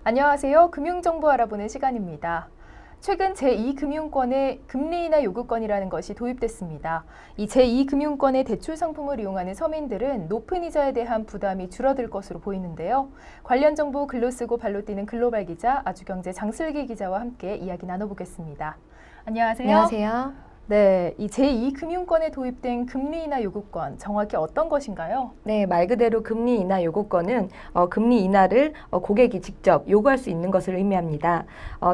안녕하세요. 금융정보 알아보는 시간입니다. 최근 제2금융권의 금리 인하 요구권이라는 것이 도입됐습니다. 이 제2금융권의 대출 상품을 이용하는 서민들은 높은 이자에 대한 부담이 줄어들 것으로 보이는데요. 관련 정보 글로 쓰고 발로 뛰는 글로벌 기자 아주경제 장슬기 기자와 함께 이야기 나눠보겠습니다. 안녕하세요. 안녕하세요. 네, 이 제2금융권에 도입된 금리 인하 요구권, 정확히 어떤 것인가요? 네, 말 그대로 금리 인하 요구권은 금리 인하를 고객이 직접 요구할 수 있는 것을 의미합니다.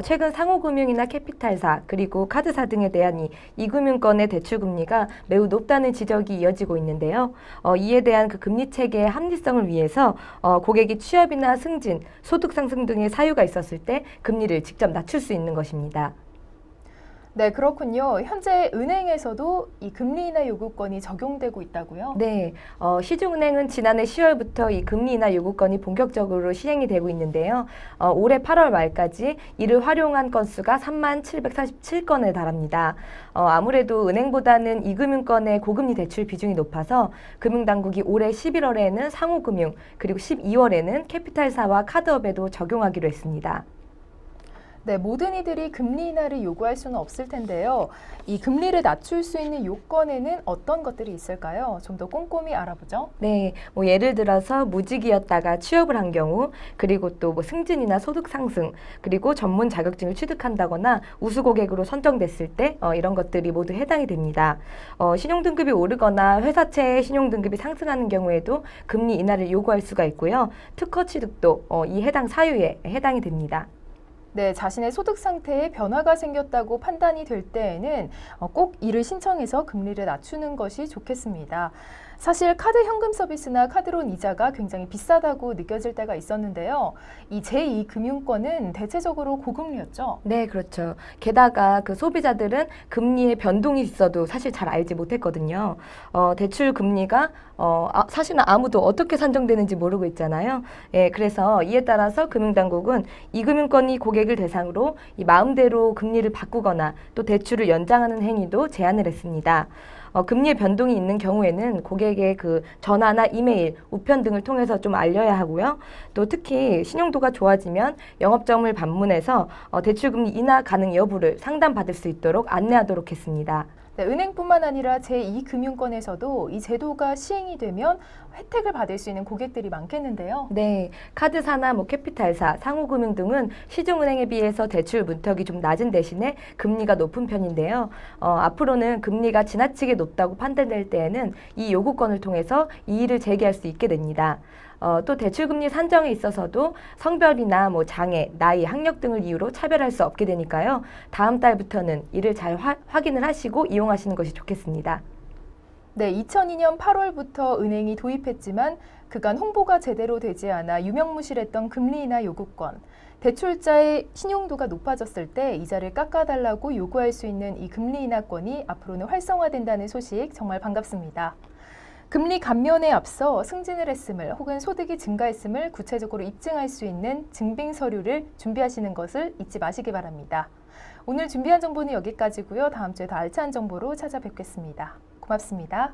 최근 상호금융이나 캐피탈사 그리고 카드사 등에 대한 이 금융권의 대출 금리가 매우 높다는 지적이 이어지고 있는데요. 이에 대한 그 금리 체계의 합리성을 위해서 고객이 취업이나 승진, 소득 상승 등의 사유가 있었을 때 금리를 직접 낮출 수 있는 것입니다. 네, 그렇군요. 현재 은행에서도 이 금리 인하 요구권이 적용되고 있다고요? 네, 시중은행은 지난해 10월부터 이 금리 인하 요구권이 본격적으로 시행이 되고 있는데요. 올해 8월 말까지 이를 활용한 건수가 37,747건에 달합니다. 아무래도 은행보다는 이금융권의 고금리 대출 비중이 높아서 금융당국이 올해 11월에는 상호금융, 그리고 12월에는 캐피탈사와 카드업에도 적용하기로 했습니다. 네, 모든 이들이 금리 인하를 요구할 수는 없을 텐데요. 이 금리를 낮출 수 있는 요건에는 어떤 것들이 있을까요? 좀 더 꼼꼼히 알아보죠. 네, 예를 들어서 무직이었다가 취업을 한 경우, 그리고 또 승진이나 소득 상승, 그리고 전문 자격증을 취득한다거나 우수 고객으로 선정됐을 때 이런 것들이 모두 해당이 됩니다. 신용등급이 오르거나 회사채의 신용등급이 상승하는 경우에도 금리 인하를 요구할 수가 있고요. 특허 취득도 이 해당 사유에 해당이 됩니다. 네, 자신의 소득 상태에 변화가 생겼다고 판단이 될 때에는 꼭 이를 신청해서 금리를 낮추는 것이 좋겠습니다. 사실 카드 현금 서비스나 카드론 이자가 굉장히 비싸다고 느껴질 때가 있었는데요. 이 제2금융권은 대체적으로 고금리였죠. 네, 그렇죠. 게다가 그 소비자들은 금리의 변동이 있어도 사실 잘 알지 못했거든요. 대출 금리가 사실은 아무도 어떻게 산정되는지 모르고 있잖아요. 예, 그래서 이에 따라서 금융당국은 이금융권이 고객을 대상으로 이 마음대로 금리를 바꾸거나 또 대출을 연장하는 행위도 제한을 했습니다. 금리의 변동이 있는 경우에는 고객의 그 전화나 이메일, 우편 등을 통해서 좀 알려야 하고요. 또 특히 신용도가 좋아지면 영업점을 방문해서 대출금리 인하 가능 여부를 상담받을 수 있도록 안내하도록 했습니다. 네, 은행뿐만 아니라 제2금융권에서도 이 제도가 시행이 되면 혜택을 받을 수 있는 고객들이 많겠는데요. 네, 카드사나 캐피탈사, 상호금융 등은 시중은행에 비해서 대출 문턱이 좀 낮은 대신에 금리가 높은 편인데요. 앞으로는 금리가 지나치게 높다고 판단될 때에는 이 요구권을 통해서 이의를 제기할 수 있게 됩니다. 또 대출금리 산정에 있어서도 성별이나 장애, 나이, 학력 등을 이유로 차별할 수 없게 되니까요. 다음 달부터는 이를 잘 확인을 하시고 이용하시는 것이 좋겠습니다. 네, 2002년 8월부터 은행이 도입했지만 그간 홍보가 제대로 되지 않아 유명무실했던 금리 인하 요구권. 대출자의 신용도가 높아졌을 때 이자를 깎아달라고 요구할 수 있는 이 금리 인하권이 앞으로는 활성화된다는 소식 정말 반갑습니다. 금리 감면에 앞서 승진을 했음을 혹은 소득이 증가했음을 구체적으로 입증할 수 있는 증빙 서류를 준비하시는 것을 잊지 마시기 바랍니다. 오늘 준비한 정보는 여기까지고요. 다음 주에 더 알찬 정보로 찾아뵙겠습니다. 고맙습니다.